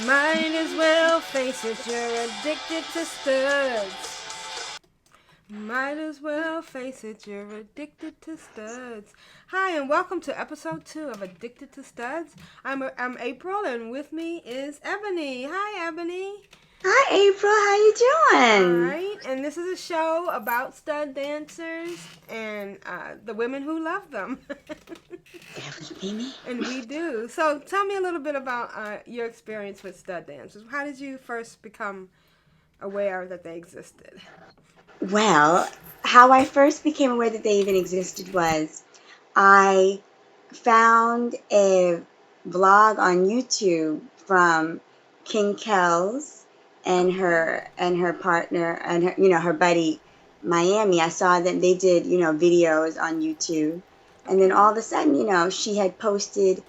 Might as well face it, you're addicted to studs. Might as well face it, you're addicted to studs. Hi, and welcome to episode 2 of Addicted to Studs. I'm April, and with me is Ebony. Hi, Ebony. Hi, April. How you doing? Alright, and this is a show about stud dancers and the women who love them. That was me. And we do. So tell me a little bit about your experience with stud dancers. How did you first become aware that they existed? Well, how I first became aware that they even existed was I found a vlog on YouTube from King Kells and her partner and her buddy Miami. I saw that they did videos on YouTube, and then all of a sudden she had posted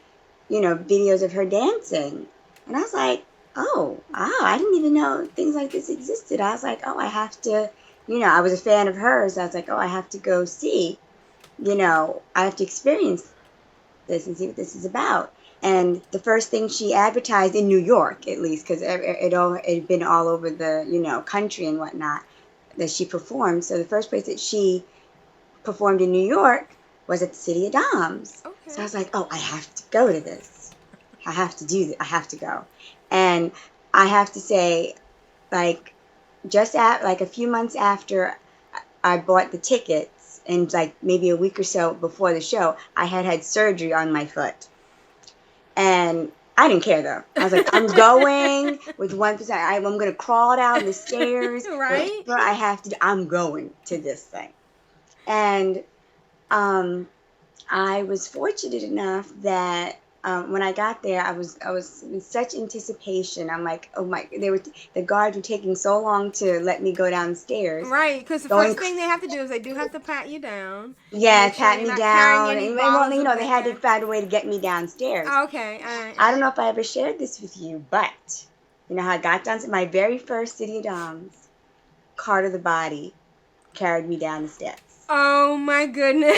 videos of her dancing. And I was like, oh, I didn't even know things like this existed. I was like, oh, I have to, I was a fan of hers. I was like, oh, I have to go see, I have to experience this and see what this is about. And the first thing she advertised in New York, at least, because it had been all over the, country and whatnot, that she performed. So the first place that she performed in New York was at the City of Doms. So I Okay. was like, oh, I have to go to this. I have to do this. I have to go. And I have to say, like, like a few months after I bought the tickets, and like maybe a week or so before the show, I had surgery on my foot. And I didn't care though. I was like, I'm going with 1%. I'm going to crawl down the stairs. Right? Whatever I have to do, I'm going to this thing. And um, I was fortunate enough that when I got there, I was in such anticipation. I'm like, oh my! The guards were taking so long to let me go downstairs. Right, because the Going, first thing they have to do is they do have to pat you down to yeah, make sure pat you're me not carrying down, any and bottles of they had to liquor. find a way to get me downstairs. Okay, alright. I don't know if I ever shared this with you, but you know how I got down to my very first City of Doms, Carter the Body carried me down the steps. Oh my goodness.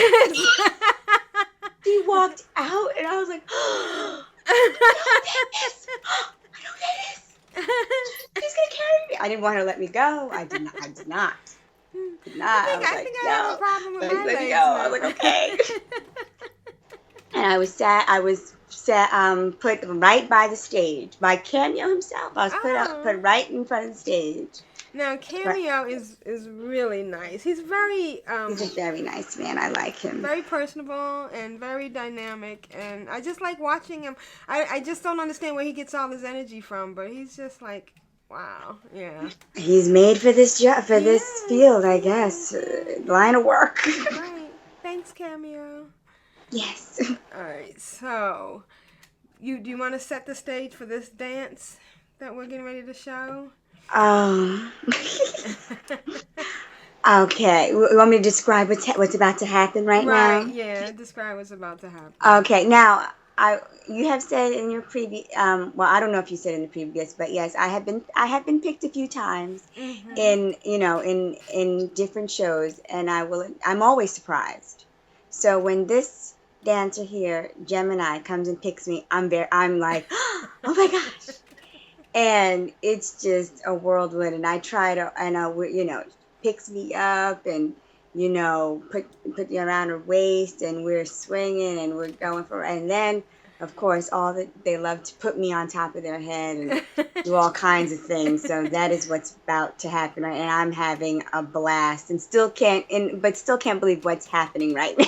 He walked out, and I was like, oh, I know who that is. I know who that is. She's gonna carry me. I didn't want her to let me go. I did not. I did not. Did not. I was I like, think I have a no. problem with my Let me go. legs I was now. like, okay. And I was sat. I was sat. Put right by the stage by Cameo himself. I was Oh. put right in front of the stage. Now Right. Cameo is really nice. He's very He's a very nice man. I like him. very personable and very dynamic, and I just like watching him. I just don't understand where he gets all his energy from, but he's just like, wow, yeah. He's made for this job, for He this is, field, he I is, guess. yeah. Line of work. Right. Thanks, Cameo. Yes. All right, so do you want to set the stage for this dance that we're getting ready to show? Um. Okay. You want me to describe what's about to happen right Right, now? yeah. Describe what's about to happen. Okay. Now, you have said in your previous well, I don't know if you said in the previous, but yes, I have been picked a few times Mm-hmm. in in different shows, and I'm always surprised. So when this dancer here, Gemini, comes and picks me, I'm like, oh my gosh. And it's just a whirlwind. And I try to, and picks me up and put me around her waist, and we're swinging and we're going for, and then of course they love to put me on top of their head and do all kinds of things. So that is what's about to happen, right? And I'm having a blast, and still can't believe what's happening right now.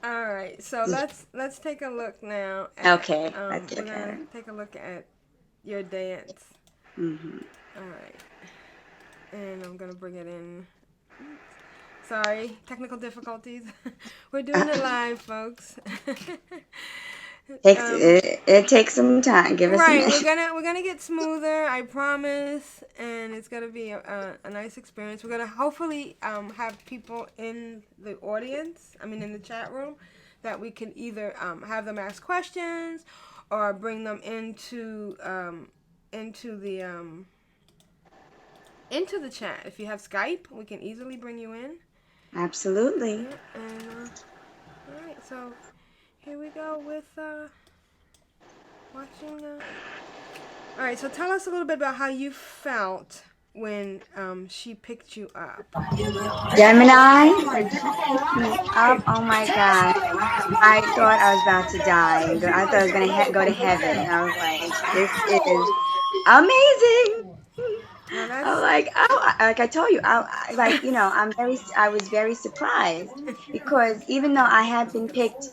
All right, so let's take a look now at Okay, let's we're look at gonna her. take a look at your dance. Hmm. All right, and I'm gonna bring it in. Sorry, technical difficulties. We're doing it live, folks. um, It takes some time. Give us a right, minute. we're gonna get smoother, I promise, and it's gonna be a nice experience. We're gonna hopefully have people in the audience. I mean, in the chat room, that we can either have them ask questions or bring them into the into the chat. If you have Skype, we can easily bring you in. Absolutely. Yeah, and all right, so here we go with watching All right, so tell us a little bit about how you felt when she picked you up. Gemini, when she picked me up, oh my gosh, I thought I was about to die. I thought I was gonna go to heaven. I was like, this is amazing. Now I'm that's like, oh, like I told you, I was very surprised because even though I have been picked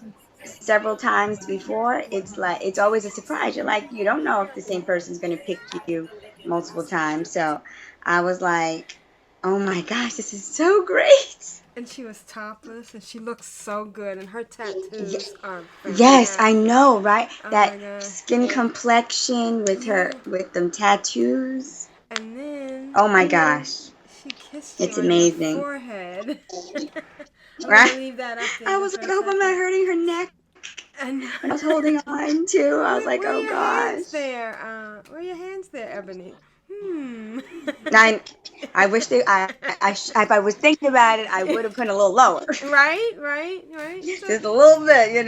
several times before, it's like it's always a surprise. You're like, you don't know if the same person's going to pick you multiple times. So I was like, oh my gosh, this is so great. and she was topless and she looks so good and her Ye- tattoos are Yes, I fantastic. know, right? Oh That my god. skin complexion with Yeah. her with them tattoos. And then Oh my gosh, she kissed you it's on your amazing. forehead. I'm Right? gonna leave that up there I just was for like, a I hope I'm not second. hurting her neck And when I was holding on to. I was like, where are oh your hands gosh. there? Where are your hands there, Ebony? Hmm. I, I wish if I was thinking about it, I would have put it a little lower. right. So, Just a little bit,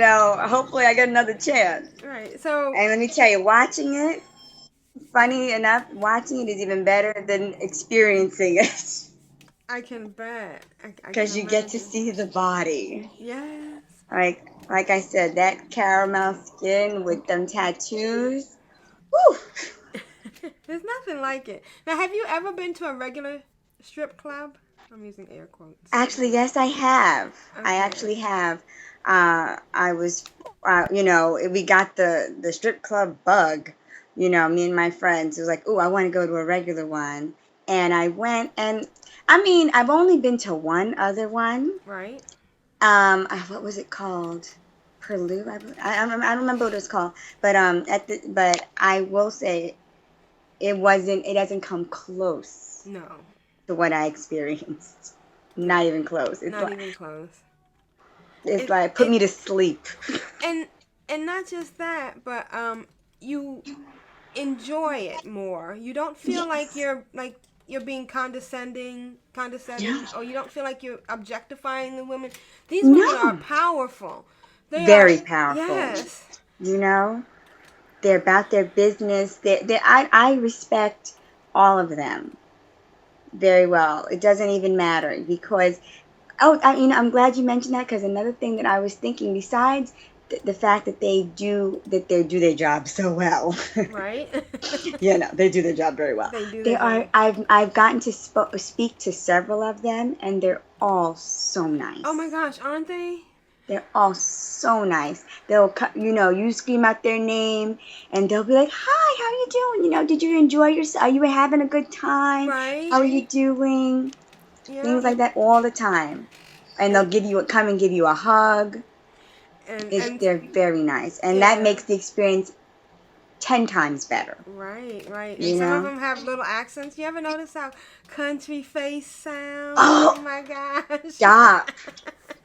Hopefully I get another chance. right. So And let me tell you, watching it, funny enough, watching it is even better than experiencing it. I can bet. I can Because you get to imagine. see the body. Yes. Like I said, that caramel skin with them tattoos. Whew. There's nothing like it. Now, have you ever been to a regular strip club? I'm using air quotes. Actually, yes, I have. I Okay. actually have. I was, we got the strip club bug. Me and my friends. It was like, oh, I want to go to a regular one, and I went. And I mean, I've only been to one other one. Right. What was it called? Perlu. I don't remember what it was called. But but I will say it wasn't. It doesn't come close No. to what I experienced. No. Not even close. Not even close. It's It like put it me to sleep. and and not just that, but you enjoy it more. You don't feel Yes. like you're being Yeah. condescending, or you don't feel like you're objectifying the women. These women are No. powerful. They are, Very powerful. yes, You know, they're about their business. I respect all of them very well. It doesn't even matter because I'm glad you mentioned that because another thing that I was thinking, besides the fact that they do their job so well, right. they do their job very well. They do They their are. job. I've gotten to speak to several of them, and they're all so Oh my nice. gosh, aren't they? They're all so nice. You scream out their name, and they'll be like, "Hi, how you doing? Did you enjoy yourself? Are you having a good time? Right. How are you doing?" Yeah. Things like that all the time, and And they'll come and give you a hug. and They're very nice, and that yeah. makes the experience 10 times better. Right. And You some of know? them have little accents. You ever notice how country face sounds? Oh Oh, my gosh. stop!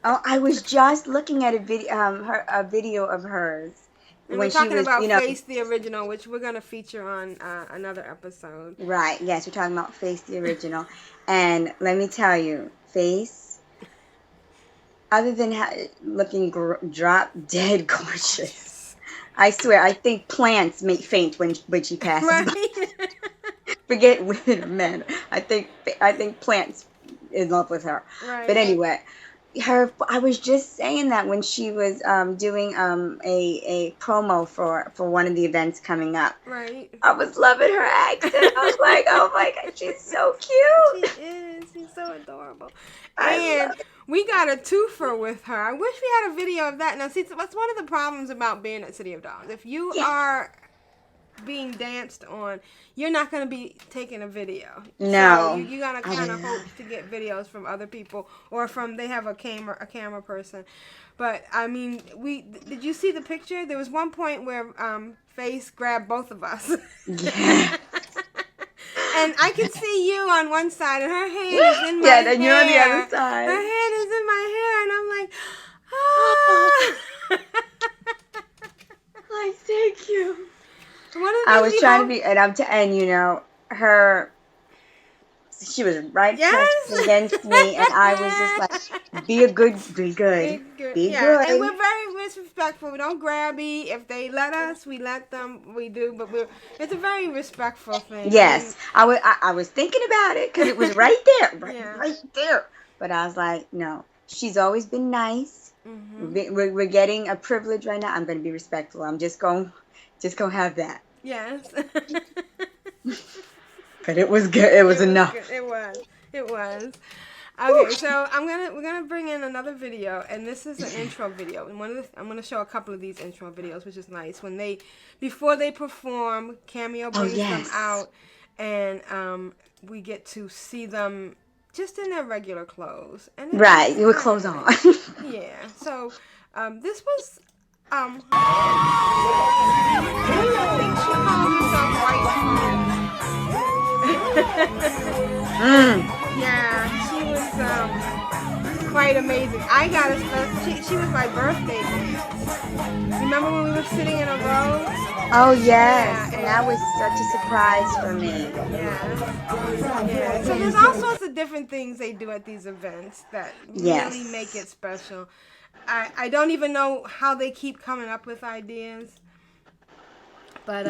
Oh, I was just looking at a video of hers And we're when she talking was, about Face the Original, which we're going to feature on another episode. right. Yes, we're talking about Face the Original. And let me tell you, Face, other than looking drop dead gorgeous, Gorgeous. I swear, I think plants make faint when she passes by. Right? Forget women or men. I think plants in love with her. But Right. anyway, I was just saying that when she was doing a promo for one of the events coming up. Right. I was loving her accent. I was like, oh my god, she's so She cute. is. She's so adorable. I And love it. we got a twofer with her. I wish we had a video of that. Now, see, that's one of the problems about being at City of Dogs. If you Yeah. are being danced on, you're not going to be taking a video. So No, you got to I would kind of hope love. to get videos from other people or from they have a camera person. But I mean, did you see the picture? There was one point where Face grabbed both of us. Yeah. And I could see you on one side, and her hand is in my Yeah, then you're on the hair. other Her side. hand is in my hair, and I'm like, Oh, ah. like thank you. One of the I things was we trying to hope. be, and her She was right Yes. against me, and I was just like, be good, Be good. be Yeah, and good. we're very respectful. We don't grabby. If they let us, we let them. We do, but it's a very respectful thing. Yes, I was thinking about it because it was right there, Yeah. right there. But I was like, no, she's always been nice. Mm-hmm. We're getting a privilege right now. I'm going to be respectful. I'm just going to have that. Yes. But it was good. It was It was good. enough. It was. It was. Whew. Okay, so we're gonna bring in another video, and this is an intro video. And I'm gonna show a couple of these intro videos, which is nice. Before they perform, Cameo Oh brings them yes. out, and we get to see them just in their regular clothes. And Right, it's with kinda clothes on. nice. Yeah. So this was I think she calls herself White. Yeah, she was quite amazing. I got she was my birthday dance. Remember when we were sitting in a row? Oh yes, Yeah, and that was such a surprise for me. Yeah. Yeah. So there's all sorts of different things they do at these events that really make it Yes. special. I don't even know how they keep coming up with ideas. But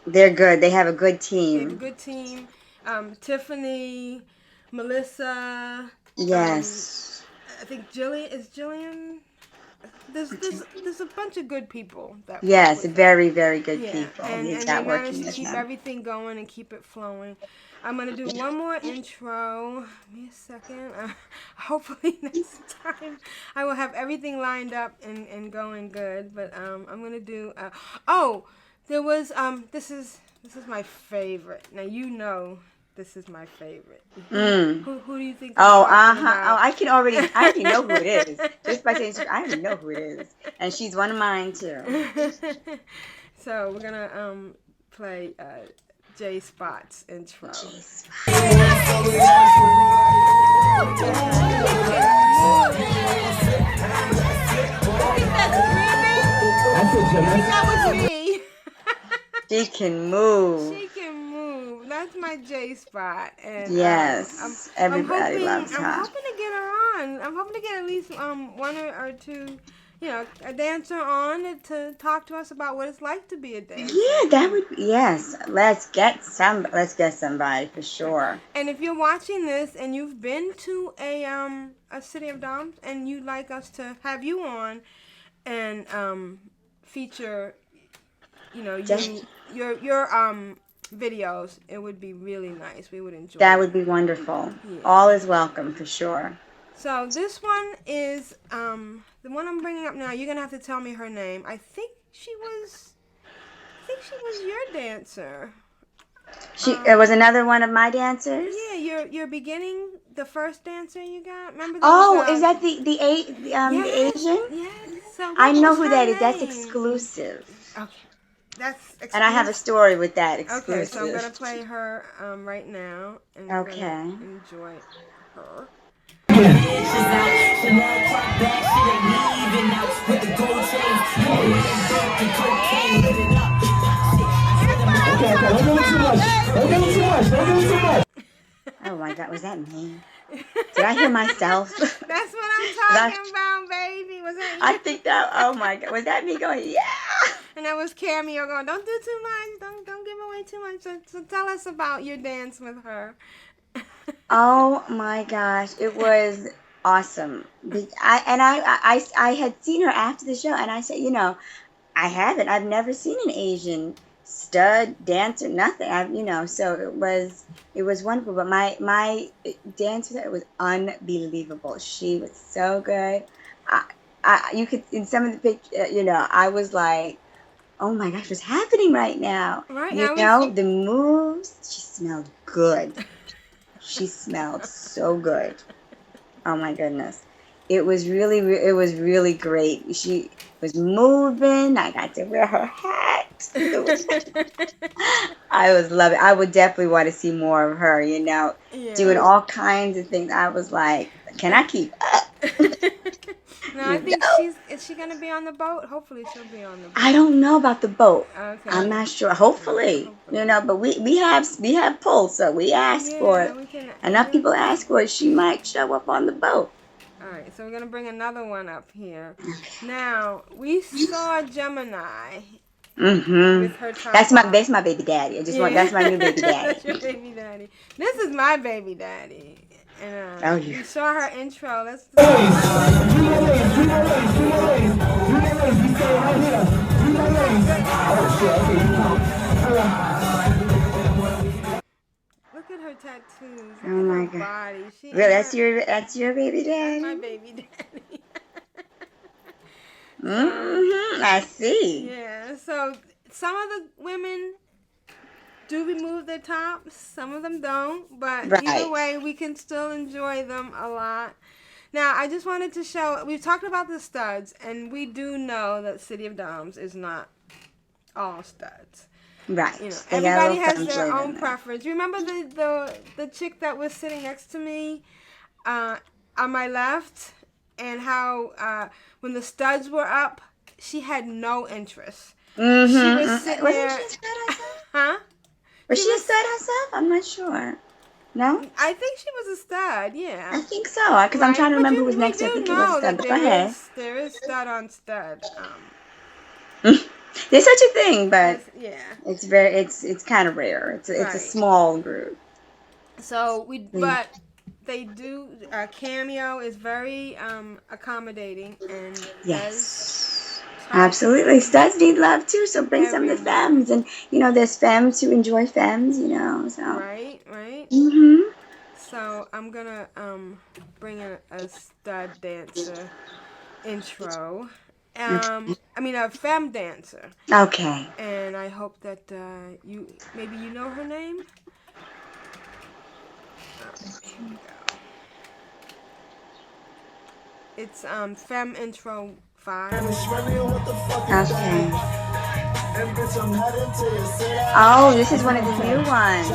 They're good. They have a good they have a team. good team. Tiffany, Melissa, Yes. I think Jillian. There's a bunch of good people that work Yes, with them. very, very good Yeah, people. and We've they got managed working to with keep them. everything going and keep it flowing. I'm gonna do one more intro. Give me a second. Hopefully next time I will have everything lined up and going good. But I'm gonna do. There was this is my favorite. Now you know this is my favorite. Who do you think I'm Oh, talking uh-huh. Oh, about? I already know who it is. Just by saying, I already know who it is. And she's one of mine, too. So we're gonna play J Spot's intro. Jeez. That was me. She can move. She can move. That's my J Spot, and Yes. Everybody loves I'm her. hoping to get her on. I'm hoping to get at least one or two, a dancer on to talk to us about what it's like to be a dancer. Yeah, that would be, yes. Let's get somebody for sure. And if you're watching this and you've been to a City of Doms and you'd like us to have you on and feature, your videos, it would be really nice. We would enjoy That it. would be wonderful. Yeah. All is welcome for sure. So this one is the one I'm bringing up now. You're gonna have to tell me her name. I think she was your dancer. It was another one of my dancers. Yeah, your beginning, the first dancer you got. Remember? Is that the yes, Asian? Yes. So I know what's who her that is. That's name? exclusive. Okay, that's exclusive. And I have a story with that exclusive. Okay, so I'm gonna play her right now, and we're gonna enjoy her. Okay, don't give it too much. Don't give it too much. Don't give it too much. Oh my God, was that me? Did I hear myself? That's what I'm talking about, baby. Was that you? I think that. Oh my God, was that me going? Yeah. And that was Cameo going, don't do too much, don't give away too much. So tell us about your dance with her. Oh my gosh, it was awesome. I had seen her after the show, and I said, I haven't. I've never seen an Asian stud dancer, nothing. So it was wonderful. But my dance with her was unbelievable. She was so good. You could in some of the pictures, I was like, oh my gosh, what's happening right now? Right, The moves. She smelled good. She smelled so good. Oh my goodness. It was really great. She was moving. I got to wear her hat. I was loving it. I would definitely want to see more of her, doing all kinds of things. I was like, can I keep up? No, I think is she gonna be on the boat? Hopefully she'll be on the boat. I don't know about the boat. Okay. I'm not sure. Hopefully, but we have pull, so we asked for it. We can. Enough people ask for it. She might show up on the boat. All right, so we're gonna bring another one up here. Now we saw Gemini. With her top That's off. my baby daddy. That's my new baby daddy. That's your baby daddy. This is my baby daddy. And you saw her intro. Let's. Look at her tattoos. Oh my God. Body. Really, that's your baby daddy? That's my baby daddy. I see. Yeah. So some of the women do remove their tops. Some of them don't. But either way, we can still enjoy them a lot. Now, I just wanted to show. We've talked about the studs, and we do know that City of Doms is not all studs. Right. You know, everybody has their own preference. You remember the chick that was sitting next to me on my left, and how when the studs were up, she had no interest. She was sitting there. Wasn't she a stud herself? Huh? Was she a stud herself? I'm not sure. No? I think she was a stud, yeah. I think so, because I'm trying to remember who was next. I think it was a stud. But go ahead. There is stud on stud. There's such a thing, but yeah, it's kind of rare. It's a small group. So but they do. Cameo is very accommodating and yes, absolutely. Studs need love too, so bring some of the femmes, and there's femmes who enjoy femmes, so right. So I'm gonna bring in a stud dancer intro. I mean a femme dancer. Okay. And I hope that you know her name. Here we go. It's Femme Intro 5. Okay. Oh, this is one of the new ones.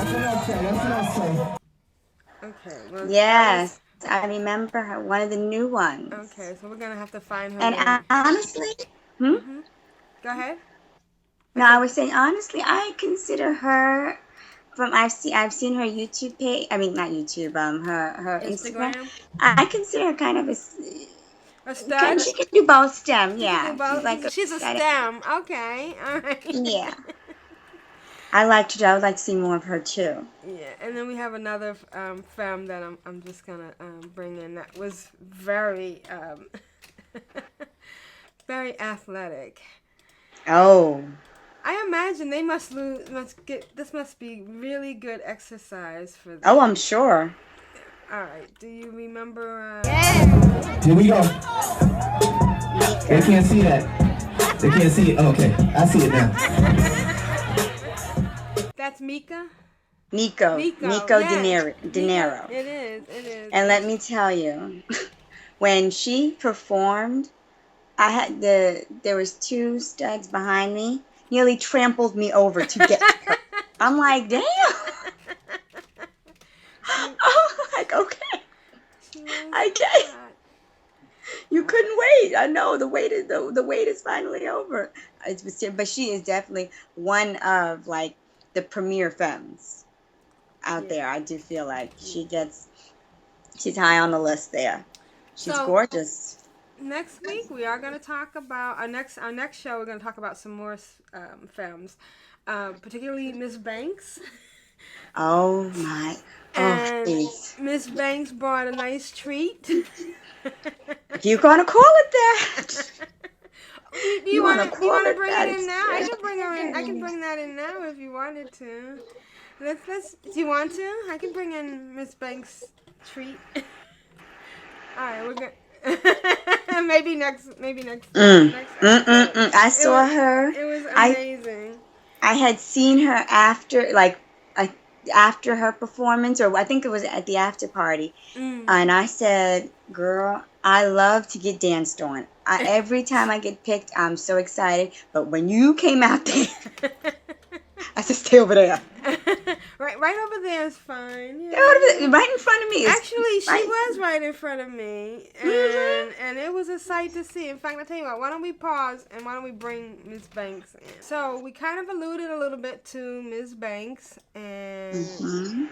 Okay. Well, yes. I remember her, one of the new ones. Okay, so we're gonna have to find her. And honestly, Go ahead. No, I was saying honestly, I consider her I've seen her YouTube page. I mean, not YouTube. Her Instagram. I consider her kind of a stud. She can do both STEM. She's a STEM. Okay, all right. Yeah. I would like to see more of her too. Yeah, and then we have another femme that I'm just gonna bring in that was very very athletic. Oh. I imagine they must get. This must be really good exercise for them. Oh, I'm sure. All right. Do you remember? Here we go. They can't see that. They can't see it. Oh, okay, I see it now. That's Mika? Nico yes. Dinero. It is. And let me tell you, when she performed, there was two studs behind me, nearly trampled me over to get to her. I'm like, damn. Oh, like, okay. I get. You couldn't wait. I know the wait is finally over. But she is definitely one of like the premier femmes out there. I do feel like she's high on the list there. She's gorgeous. Next week we are going to talk about our next show. We're going to talk about some more femmes, particularly Miss Banks. Oh my! And Miss Banks brought a nice treat. If you're gonna call it that. Do you want to bring it in now? I can bring her in. I can bring that in now if you wanted to. Let's. Do you want to? I can bring in Miss Banks' treat. All right, we're gonna. maybe next. Episode. I saw her. It was amazing. I had seen her after her performance, or I think it was at the after party, and I said, "Girl, I love to get danced on. Every time I get picked, I'm so excited. But when you came out there, I said, stay over there." Right. right over there is fine. Yeah. Right in front of me. Actually, she was right in front of me, and it was a sight to see. In fact, I tell you what, why don't we pause and why don't we bring Miss Banks in? So we kind of alluded a little bit to Miss Banks and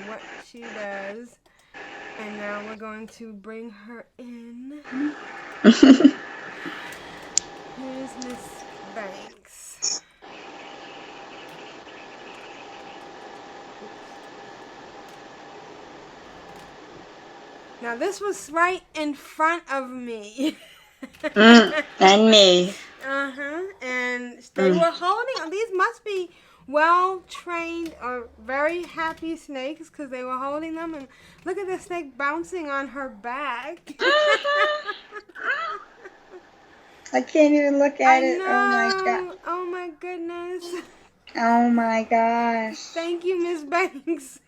what she does, and now we're going to bring her in. Here's Miss Banks. Now this was right in front of me. And me. And they were holding. These must be well-trained or very happy snakes because they were holding them. And look at the snake bouncing on her back. I can't even look at it. Know. Oh my god. Oh my goodness. Oh my gosh. Thank you, Miss Banks.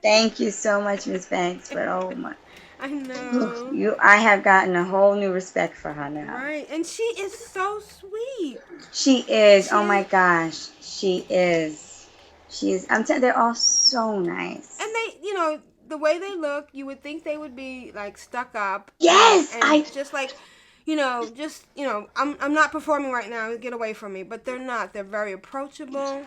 Thank you so much, Miss Banks. But oh my. I know. I have gotten a whole new respect for her now. Right, and she is so sweet. She is. Oh my gosh, she is. She is. I'm telling. They're all so nice. And they, you know, the way they look, you would think they would be like stuck up. Yes, and just like, you know, I'm not performing right now. Get away from me. But they're not. They're very approachable.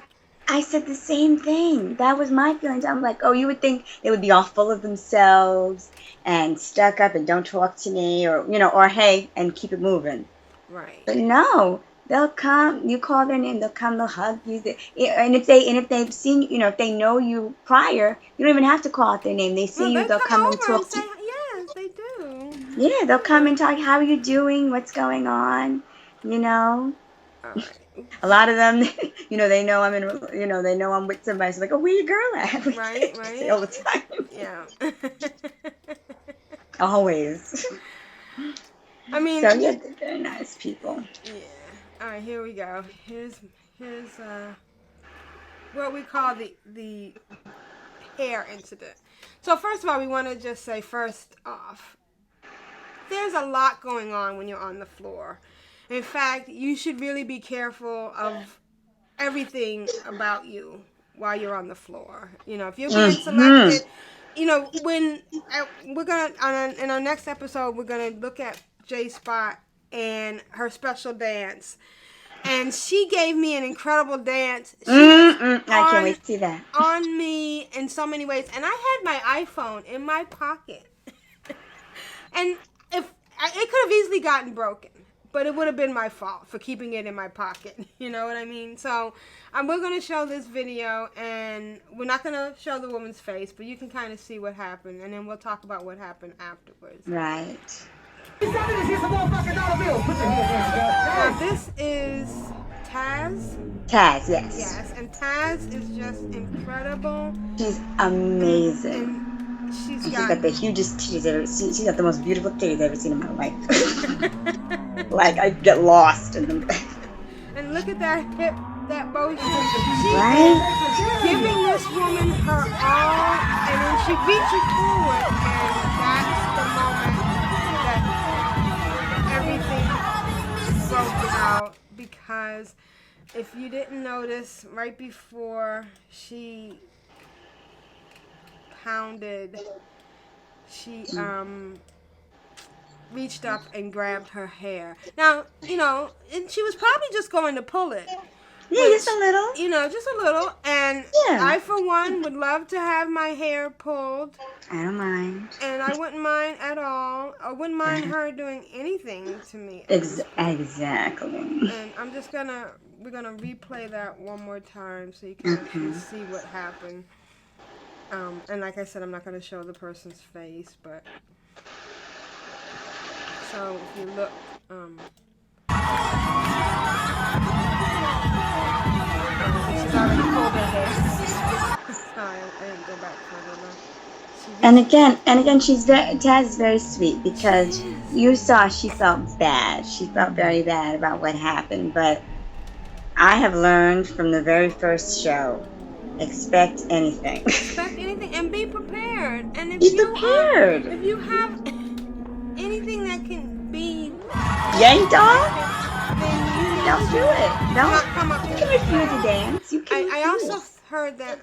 I said the same thing. That was my feelings. I'm like, oh, you would think they would be all full of themselves and stuck up and don't talk to me or, you know, or hey, and keep it moving. Right. But no, they'll come. You call their name, they'll come. They'll hug you. And if they've seen, you know, if they know you prior, you don't even have to call out their name. They see you, they'll come and talk to you. Yes, they do. Yeah, they'll come and talk. How are you doing? What's going on? You know. All right. A lot of them, you know, they know they know I'm with somebody. So like, oh, where your girl at? Right. Say all the time. Yeah. Always. I mean. So yeah, they're very nice people. Yeah. All right, here we go. Here's what we call the hair incident. So first of all, we want to just say first off, there's a lot going on when you're on the floor. In fact, you should really be careful of everything about you while you're on the floor. You know, if you're being selected, you know, when we're gonna in our next episode, we're gonna look at J Spot and her special dance, and she gave me an incredible dance. I can't wait to see that on me in so many ways, and I had my iPhone in my pocket, and it could have easily gotten broken. But it would have been my fault for keeping it in my pocket. You know what I mean? So we're going to show this video, and we're not going to show the woman's face, but you can kind of see what happened, and then we'll talk about what happened afterwards. Right. Now, this is Taz. Taz, yes. Yes, and Taz is just incredible. She's amazing. And she's got the hugest titties I've ever seen. She's got the most beautiful titties I've ever seen in my life. Like, I get lost in them. And look at that hip, that motion. She's giving this woman her all, and then she reaches forward, and that's the moment that everything broke out. Because if you didn't notice, right before she pounded, she reached up and grabbed her hair. Now, you know, and she was probably just going to pull it. Yeah, just a little. You know, just a little. And I, for one, would love to have my hair pulled. I don't mind. And I wouldn't mind at all. I wouldn't mind her doing anything to me. Exactly. And I'm just we're gonna replay that one more time so you can actually see what happened. And like I said, I'm not going to show the person's face, but so if you look, she's already pulled her hair. Sorry, I didn't go back further enough. And again, Taz is very sweet because you saw she felt bad. She felt very bad about what happened, but I have learned from the very first show. Expect anything. Expect anything and be prepared. And if you have anything that can be yanked off, then don't do it. Don't come up. You can refuse to dance. You can. I also heard that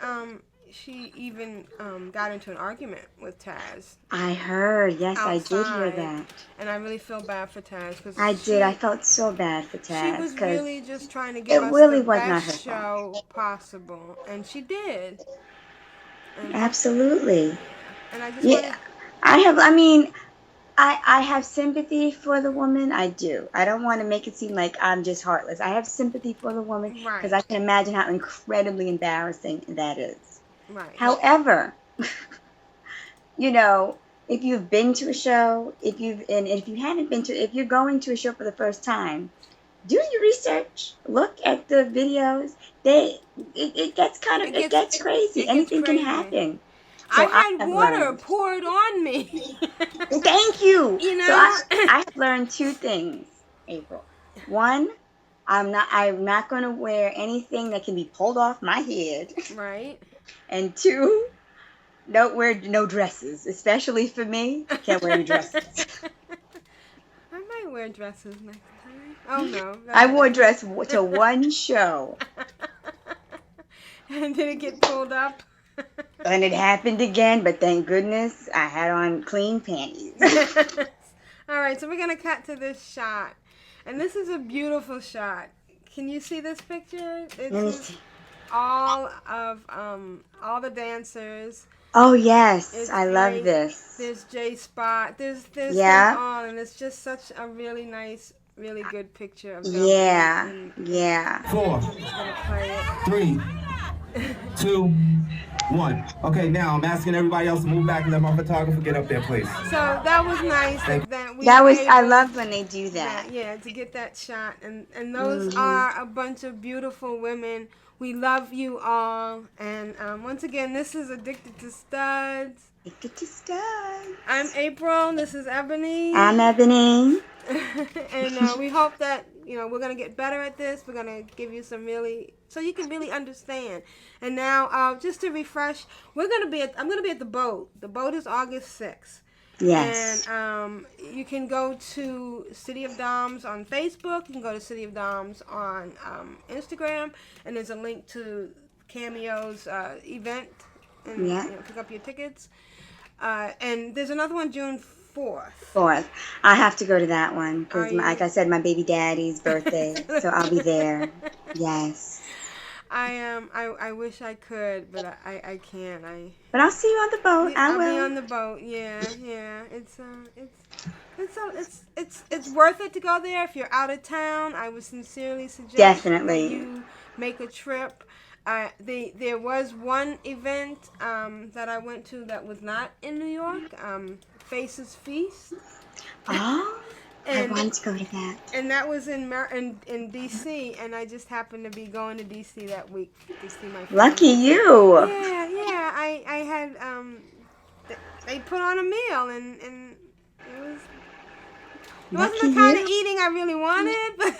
she even got into an argument with Taz. I heard. Yes, outside, I did hear that. And I really feel bad for Taz because I did. I felt so bad for she Taz was because really just trying to give it us really the was not her best fault. show possible, and she did. And Absolutely. and I just Yeah, wanted. I mean, I have sympathy for the woman. I do. I don't want to make it seem like I'm just heartless. I have sympathy for the woman because Right. I can imagine how incredibly embarrassing that is. Right. However, you know, if you've been to a show, if you haven't been to, if you're going to a show for the first time, do your research. Look at the videos. It gets it gets crazy. It gets Anything can crazy. happen. I So I had have water learned. poured on me. Thank you. You So know. I have learned two things, April. One, I'm not going to wear anything that can be pulled off my head. Right. And two, don't wear no dresses, especially for me. Can't wear any dresses. I might wear dresses next time. Oh no. I wore a dress to one show. And did it get pulled up? And it happened again, but thank goodness I had on clean panties. Yes. All right, so we're going to cut to this shot. And this is a beautiful shot. Can you see this picture? Let me It's see. all of all the dancers. Oh yes, It's I love great. this. There's J Spot. There's Yeah. them all, and it's just such a really nice, really good picture of them. Yeah, And yeah. 4, I'm just gonna play it. 3, 2, 1. Okay, now I'm asking everybody else to move back and let my photographer get up there, please. So that was nice that we That were was I able- love when they do that. Yeah, to get that shot. And those are a bunch of beautiful women. We love you all. And once again, this is Addicted to Studs. Addicted to Studs. I'm April. This is Ebony. I'm Ebony. And we hope that, we're going to get better at this. We're going to give you some so you can really understand. And now, just to refresh, I'm going to be at the boat. The boat is August 6th. Yes. And you can go to City of Doms on Facebook. You can go to City of Doms on Instagram. And there's a link to Cameo's event. And pick up your tickets. And there's another one June 4th. 4th. I have to go to that one because, like I said, my baby daddy's birthday. So I'll be there. Yes. I wish I could, but I can't. But I'll see you on the boat. I I'll will. be on the boat. Yeah. It's worth it to go there if you're out of town. I would sincerely suggest Definitely. that you make a trip. There was one event that I went to that was not in New York. Faces Feast. Oh. And, I want to go to that. And that was in D.C. And I just happened to be going to D.C. that week to see my family. Lucky you. Yeah. I had they put on a meal and it wasn't the kind of eating I really wanted, but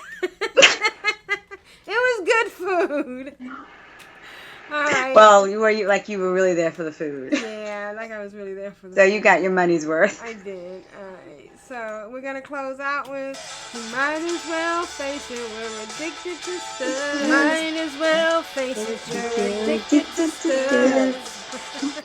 it was good food. All right. Well, you were really there for the food. Yeah, like I was really there for the So food. you got your money's worth. I did. All right. So we're gonna close out with "You might as well face it, we're addicted to studs. Might as well face it, you're addicted to studs."